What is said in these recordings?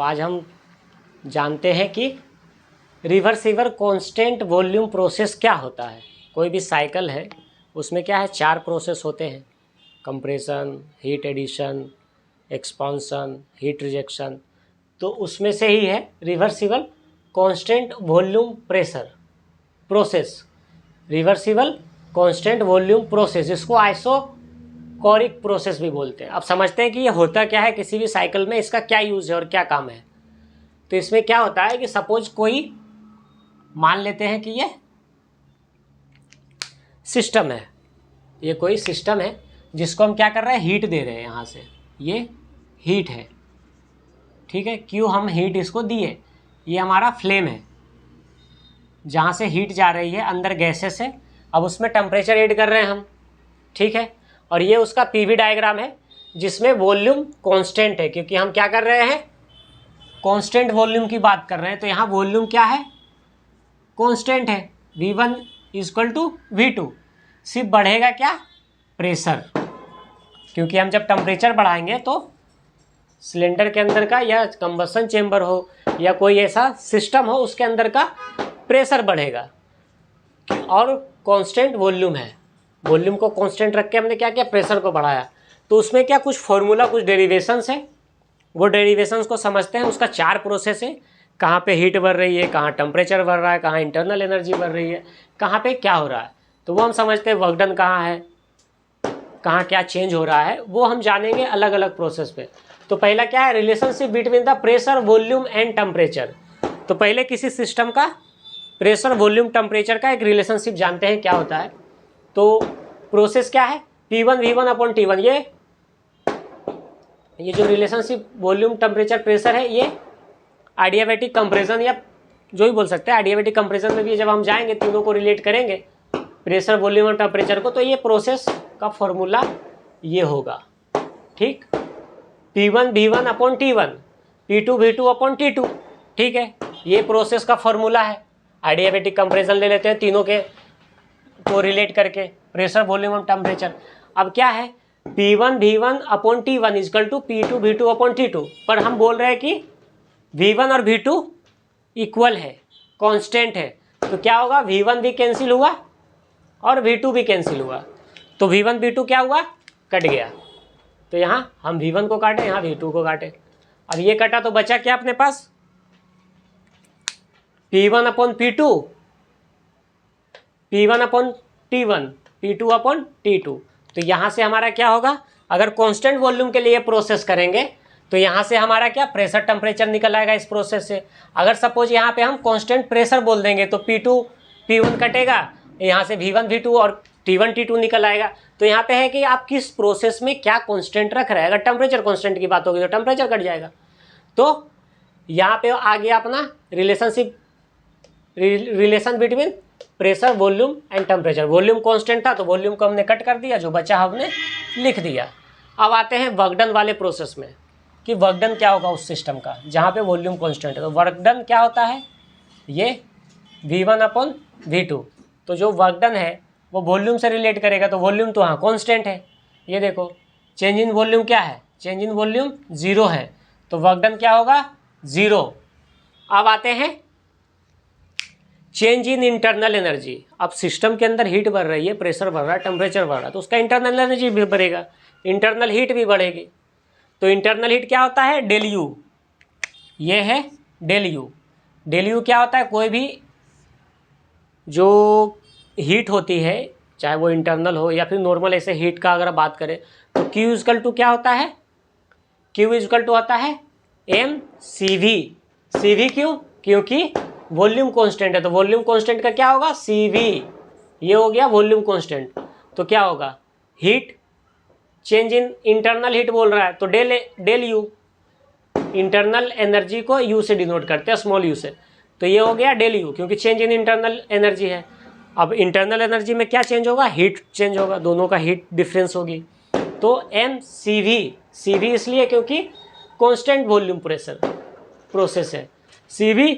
तो आज हम जानते हैं कि रिवर्सिबल कांस्टेंट वॉल्यूम प्रोसेस क्या होता है। कोई भी साइकिल है उसमें क्या है, 4 प्रोसेस होते हैं, compression, heat addition, expansion, heat rejection. तो उसमें से ही है reversible constant volume pressure process, reversible constant volume process, इसको आइसोकोरिक प्रोसेस भी बोलते हैं। अब समझते हैं कि ये होता क्या है, किसी भी साइकिल में इसका क्या यूज़ है और क्या काम है। तो इसमें क्या होता है कि सपोज कोई मान लेते हैं कि ये सिस्टम है, ये कोई सिस्टम है जिसको हम क्या कर रहे हैं, हीट दे रहे हैं। यहाँ से ये हीट है, ठीक है, क्यों हम हीट इसको दिए, ये हमारा फ्लेम है जहाँ से हीट जा रही है अंदर गैसेस से। अब उसमें टेम्परेचर ऐड कर रहे हैं हम, ठीक है। और ये उसका पीवी डायग्राम है जिसमें वॉल्यूम कांस्टेंट है, क्योंकि हम क्या कर रहे हैं, कांस्टेंट वॉल्यूम की बात कर रहे हैं। तो यहाँ वॉल्यूम क्या है, कांस्टेंट है, V1 = V2। सिर्फ बढ़ेगा क्या, प्रेशर, क्योंकि हम जब टेम्परेचर बढ़ाएंगे तो सिलेंडर के अंदर का या कंबसन चेम्बर हो या कोई ऐसा सिस्टम हो उसके अंदर का प्रेशर बढ़ेगा। और कांस्टेंट वॉल्यूम है, वॉल्यूम को कांस्टेंट रख के हमने क्या किया, प्रेशर को बढ़ाया। तो उसमें क्या कुछ फॉर्मूला, कुछ डेरिवेशंस है, वो डेरिवेशंस को समझते हैं। उसका 4 प्रोसेस है, कहाँ पे हीट बढ़ रही है, कहाँ टेम्परेचर बढ़ रहा है, कहाँ इंटरनल एनर्जी बढ़ रही है, कहाँ पे क्या हो रहा है। तो वो हम समझते हैं, वर्क डन कहाँ है, कहाँ क्या चेंज हो रहा है, वो हम जानेंगे अलग अलग प्रोसेस पे। तो पहला क्या है, relationship between the pressure, volume and temperature. तो पहले किसी सिस्टम का प्रेशर, वॉल्यूम, टेम्परेचर का एक रिलेशनशिप जानते हैं क्या होता है। तो प्रोसेस क्या है, P1 V1/T1। ये जो रिलेशनशिप वॉल्यूम, टेम्परेचर, प्रेशर है, ये एडियाबैटिक कंप्रेशन या जो भी बोल सकते हैं। एडियाबैटिक कंप्रेशन में भी जब हम जाएंगे, तीनों को रिलेट करेंगे, प्रेशर, वॉल्यूम और टेम्परेचर को, तो ये प्रोसेस का फॉर्मूला ये होगा, ठीक। P1 V1/T1, P2 V2/T2, ठीक है। ये प्रोसेस का फॉर्मूला है। एडियाबैटिक कंप्रेशन ले लेते हैं, तीनों के को रिलेट करके, प्रेशर, वॉल्यूम और टेम्परेचर। अब क्या है, P1 V1/T1 = P2 V2/T2। पर हम बोल रहे हैं कि V1 और V2 इक्वल है, कांस्टेंट है। तो क्या होगा, V1 भी कैंसिल हुआ और V2 भी कैंसिल हुआ। तो V1 V2 क्या हुआ, कट गया। तो यहाँ हम V1 को काटे, यहाँ V2 को काटे। अब ये कटा तो बचा क्या अपने पास, P1/P2, P1/T1, P2/T2। तो यहाँ से हमारा क्या होगा, अगर कांस्टेंट वॉल्यूम के लिए प्रोसेस करेंगे तो यहाँ से हमारा क्या, प्रेशर, टेम्परेचर निकल आएगा इस प्रोसेस से। अगर सपोज यहाँ पे हम कांस्टेंट प्रेशर बोल देंगे तो P2 P1 कटेगा, यहाँ से V1 V2 और T1 T2 निकल आएगा। तो यहाँ पे है कि आप किस प्रोसेस में क्या कांस्टेंट रख रहे हैं। अगर टेम्परेचर कांस्टेंट की बात होगी तो टेम्परेचर कट जाएगा। तो यहाँ पे आ गया अपना relationship, relation between pressure, volume and temperature. Volume constant था तो वॉल्यूम को हमने कट कर दिया, जो बचा हमने लिख दिया। अब आते हैं वर्क डन वाले प्रोसेस में कि वर्क डन क्या होगा उस सिस्टम का जहाँ पे वॉल्यूम कांस्टेंट है। तो वर्क डन क्या होता है, ये V1/V2। तो जो वर्क डन है वो वॉल्यूम से रिलेट करेगा, तो वॉल्यूम तो हाँ कांस्टेंट है। ये देखो, चेंज इन वॉल्यूम क्या है, चेंज इन वॉल्यूम 0 है, तो वर्क डन क्या होगा, 0। अब आते हैं चेंज इन इंटरनल एनर्जी। अब सिस्टम के अंदर हीट बढ़ रही है, प्रेशर बढ़ रहा है, टेम्परेचर बढ़ रहा है, तो उसका इंटरनल एनर्जी भी बढ़ेगा, इंटरनल हीट भी बढ़ेगी। तो इंटरनल हीट क्या होता है, डेल यू, ये है डेल यू। डेल यू क्या होता है, कोई भी जो हीट होती है, चाहे वो इंटरनल हो या फिर नॉर्मल ऐसे हीट का अगर बात करें, तो Q = क्या होता है, Q = होता है mCV। CV क्यों, क्योंकि वॉल्यूम कांस्टेंट है, तो वॉल्यूम कांस्टेंट का क्या होगा, CV। ये हो गया वॉल्यूम कांस्टेंट। तो क्या होगा, heat change in internal heat बोल रहा है, तो डेल यू, इंटरनल एनर्जी को यू से डिनोट करते हैं, स्मॉल यू से। तो ये हो गया डेल यू, क्योंकि चेंज इन इंटरनल एनर्जी है। अब इंटरनल एनर्जी में क्या चेंज होगा, हीट चेंज होगा, दोनों का हीट डिफरेंस होगी। तो mCV, CV इसलिए क्योंकि कांस्टेंट वॉल्यूम प्रेशर प्रोसेस है। CV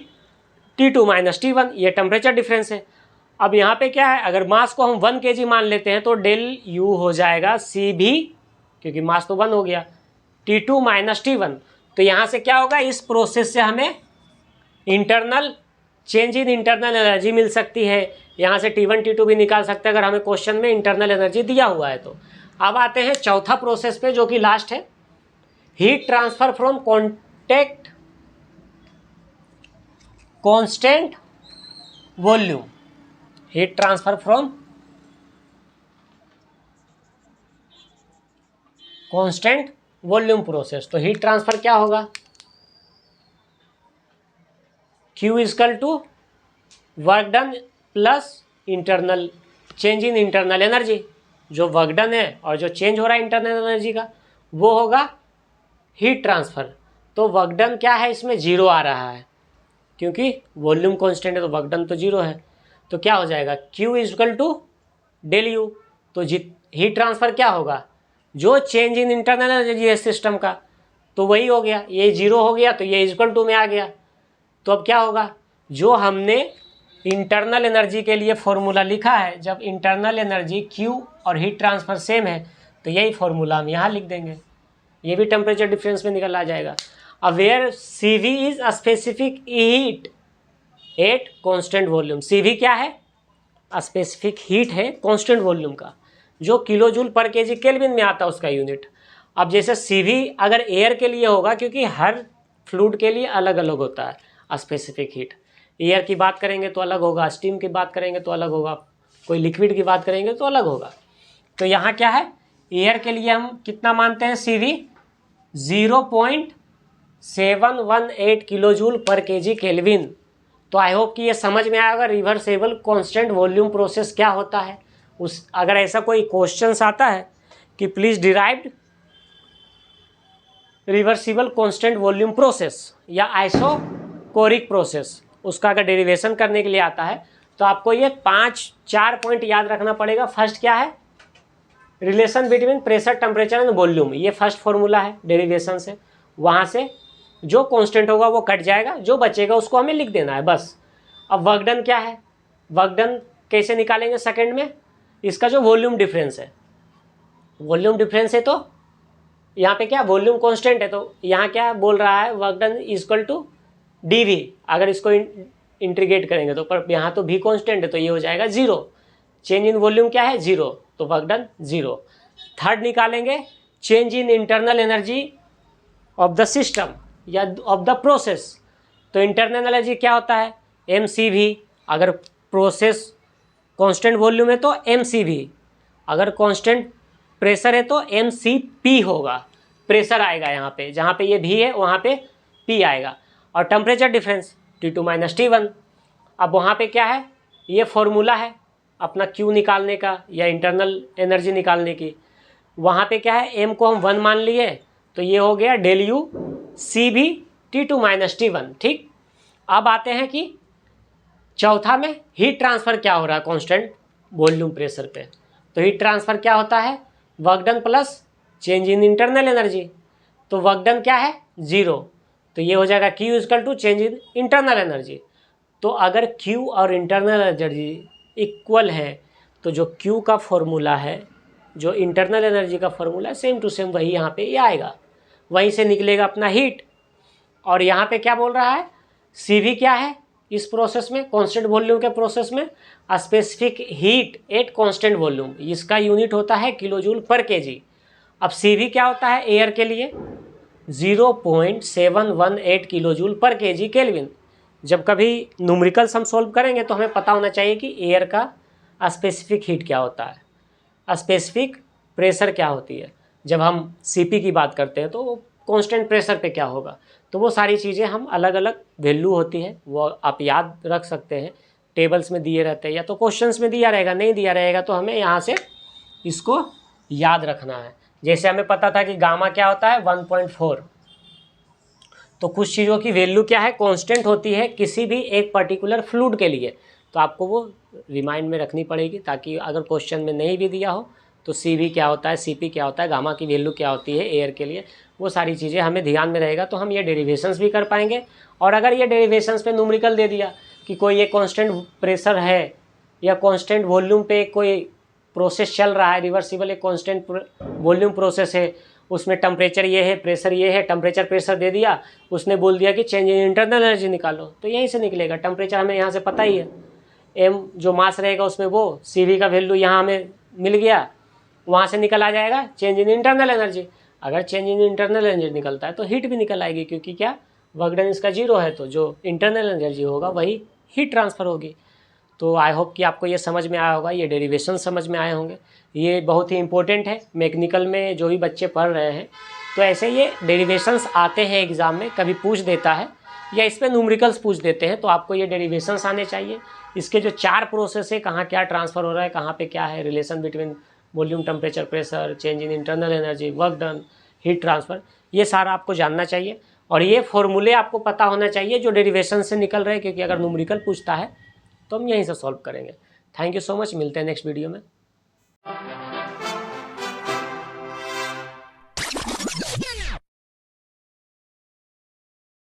T2 - T1, ये टेम्परेचर डिफरेंस है। अब यहाँ पे क्या है, अगर मास को हम 1 kg मान लेते हैं तो डेल यू हो जाएगा CV, क्योंकि मास तो 1 हो गया, T2 - T1। तो यहाँ से क्या होगा, इस प्रोसेस से हमें internal change in internal energy मिल सकती है। यहाँ से T1 T2 भी निकाल सकते हैं अगर हमें क्वेश्चन में इंटरनल एनर्जी दिया हुआ है तो। अब आते हैं चौथा प्रोसेस पे जो कि लास्ट है, heat transfer from contact constant volume, heat transfer from constant volume process. तो हीट ट्रांसफर क्या होगा, Q equal to work done plus internal change in internal energy. जो वर्क डन है और जो चेंज हो रहा है इंटरनल एनर्जी का वो होगा हीट ट्रांसफर। तो वर्क डन क्या है, इसमें जीरो आ रहा है क्योंकि वॉल्यूम कांस्टेंट है तो वर्क डन तो जीरो है। तो क्या हो जाएगा, Q equal to del u. तो हीट ट्रांसफर क्या होगा, जो चेंज इन इंटरनल एनर्जी है सिस्टम का तो वही हो गया, ये जीरो हो गया तो ये इक्वल टू में आ गया। तो अब क्या होगा, जो हमने इंटरनल एनर्जी के लिए फॉर्मूला लिखा है, जब इंटरनल एनर्जी Q और हीट ट्रांसफर सेम है तो यही फॉर्मूला हम यहाँ लिख देंगे, ये भी टेम्परेचर डिफरेंस में निकल आ जाएगा। अब where CV is a specific heat at constant volume. CV क्या है, स्पेसिफिक हीट है कांस्टेंट वॉल्यूम का, जो किलो जूल पर केजी केल्विन में आता है उसका यूनिट। अब जैसे CV अगर एयर के लिए होगा, क्योंकि हर फ्लूइड के लिए अलग अलग होता है स्पेसिफिक हीट, एयर की बात करेंगे तो अलग होगा, स्टीम की बात करेंगे तो अलग होगा, कोई लिक्विड की बात करेंगे तो अलग होगा। तो यहाँ क्या है, एयर के लिए हम कितना मानते हैं, CV 0.718 किलो जूल पर केजी केल्विन। तो आई होप कि ये समझ में आएगा रिवर्सेबल कांस्टेंट वॉल्यूम प्रोसेस क्या होता है। अगर ऐसा कोई क्वेश्चन आता है कि please derived reversible constant volume process या आइसोकोरिक प्रोसेस, उसका अगर डेरिवेशन करने के लिए आता है तो आपको ये 4 पॉइंट याद रखना पड़ेगा। फर्स्ट क्या है, relation between pressure temperature and volume, ये फर्स्ट फॉर्मूला है डेरिवेशन से। वहाँ से जो कांस्टेंट होगा वो कट जाएगा, जो बचेगा उसको हमें लिख देना है बस। अब वर्क डन क्या है, वर्क डन कैसे निकालेंगे सेकंड में, इसका जो वॉल्यूम डिफरेंस है, वॉल्यूम डिफरेंस है तो यहाँ पे क्या वॉल्यूम कांस्टेंट है तो यहाँ क्या बोल रहा है, work done equal to dV। अगर इसको इंटीग्रेट करेंगे तो पर यहाँ तो V कांस्टेंट है तो ये हो जाएगा जीरो। चेंज इन वॉल्यूम क्या है, जीरो, तो वर्क डन जीरो। थर्ड निकालेंगे change in internal energy of the system या ऑफ द प्रोसेस। तो इंटरनल एनर्जी क्या होता है, mCV। अगर प्रोसेस कांस्टेंट वॉल्यूम है तो mCV, अगर कांस्टेंट प्रेशर है तो mCP होगा, प्रेशर आएगा यहाँ पे, जहाँ पे ये V है वहाँ पे P आएगा। और टेम्परेचर डिफरेंस T2 - T1। अब वहाँ पे क्या है, ये फॉर्मूला है अपना Q निकालने का या इंटरनल एनर्जी निकालने की। वहाँ पे क्या है, M को हम 1 मान लिए तो ये हो गया del U CV T2 - T1। ठीक, अब आते हैं कि चौथा में हीट ट्रांसफ़र क्या हो रहा है कांस्टेंट वॉल्यूम प्रेशर पे। तो हीट ट्रांसफ़र क्या होता है, work done plus change in internal energy. तो वर्क डन क्या है, जीरो, तो ये हो जाएगा Q equal to change in internal energy. तो अगर Q और इंटरनल एनर्जी इक्वल है तो जो Q का फॉर्मूला है, जो इंटरनल एनर्जी का फॉर्मूला है, सेम टू सेम वही यहाँ पे ये आएगा, वहीं से निकलेगा अपना हीट। और यहाँ पे क्या बोल रहा है, CV क्या है इस प्रोसेस में, कांस्टेंट वॉल्यूम के प्रोसेस में specific heat at constant volume, इसका यूनिट होता है किलो जूल पर केजी। अब CV क्या होता है एयर के लिए, 0.718 किलो जूल पर केजी केल्विन। जब कभी न्यूमेरिकल्स हम सोल्व करेंगे तो हमें पता होना चाहिए कि एयर का स्पेसिफिक हीट क्या होता है, स्पेसिफिक प्रेशर क्या होती है। जब हम CP की बात करते हैं तो वो कांस्टेंट प्रेशर पे क्या होगा। तो वो सारी चीज़ें हम अलग अलग वैल्यू होती है, वो आप याद रख सकते हैं, टेबल्स में दिए रहते हैं या तो क्वेश्चंस में दिया रहेगा, नहीं दिया रहेगा तो हमें यहाँ से इसको याद रखना है। जैसे हमें पता था कि गामा क्या होता है 1.4, तो कुछ चीज़ों की वैल्यू क्या है, कांस्टेंट होती है किसी भी एक पर्टिकुलर फ्लूइड के लिए, तो आपको वो रिमाइंड में रखनी पड़ेगी ताकि अगर क्वेश्चन में नहीं भी दिया हो तो CV क्या होता है, CP क्या होता है, गामा की वैल्यू क्या होती है एयर के लिए, वो सारी चीज़ें हमें ध्यान में रहेगा तो हम ये डेरिवेशंस भी कर पाएंगे। और अगर ये डेरिवेशंस पे न्यूमेरिकल दे दिया कि कोई ये कांस्टेंट प्रेशर है या कांस्टेंट वॉल्यूम पे कोई प्रोसेस चल रहा है, रिवर्सिबल एक कांस्टेंट वॉल्यूम प्रोसेस है उसमें टेम्परेचर ये है, प्रेशर ये है, टेम्परेचर प्रेशर दे दिया, उसने बोल दिया कि चेंज इन इंटरनल एनर्जी निकालो, तो यहीं से निकलेगा। टेम्परेचर हमें यहाँ से पता ही है, एम जो मास रहेगा उसमें वो, CV का वैल्यू यहाँ हमें मिल गया, वहाँ से निकल आ जाएगा चेंज इन इंटरनल एनर्जी। अगर चेंज इन इंटरनल एनर्जी निकलता है तो हीट भी निकल आएगी, क्योंकि क्या, वर्क डन इसका 0 है, तो जो इंटरनल एनर्जी होगा वही हीट ट्रांसफ़र होगी। तो आई होप कि आपको ये समझ में आया होगा, ये डेरिवेशन समझ में आए होंगे। ये बहुत ही इंपॉर्टेंट है मैकेनिकल में, जो भी बच्चे पढ़ रहे हैं तो ऐसे ये डेरिवेशंस आते हैं एग्ज़ाम में, कभी पूछ देता है या इस पर न्यूमेरिकल्स पूछ देते हैं, तो आपको ये डेरिवेशंस आने चाहिए। इसके जो 4 प्रोसेस है, कहाँ क्या ट्रांसफ़र हो रहा है, कहाँ पे क्या है, relation between volume, temperature, pressure, change in internal energy, work done, heat transfer, ये सारा आपको जानना चाहिए। और ये फॉर्मूले आपको पता होना चाहिए जो डेरिवेशन से निकल रहे हैं, क्योंकि अगर न्यूमेरिकल पूछता है तो हम यहीं से सॉल्व करेंगे। थैंक यू सो मच, मिलते हैं नेक्स्ट वीडियो में।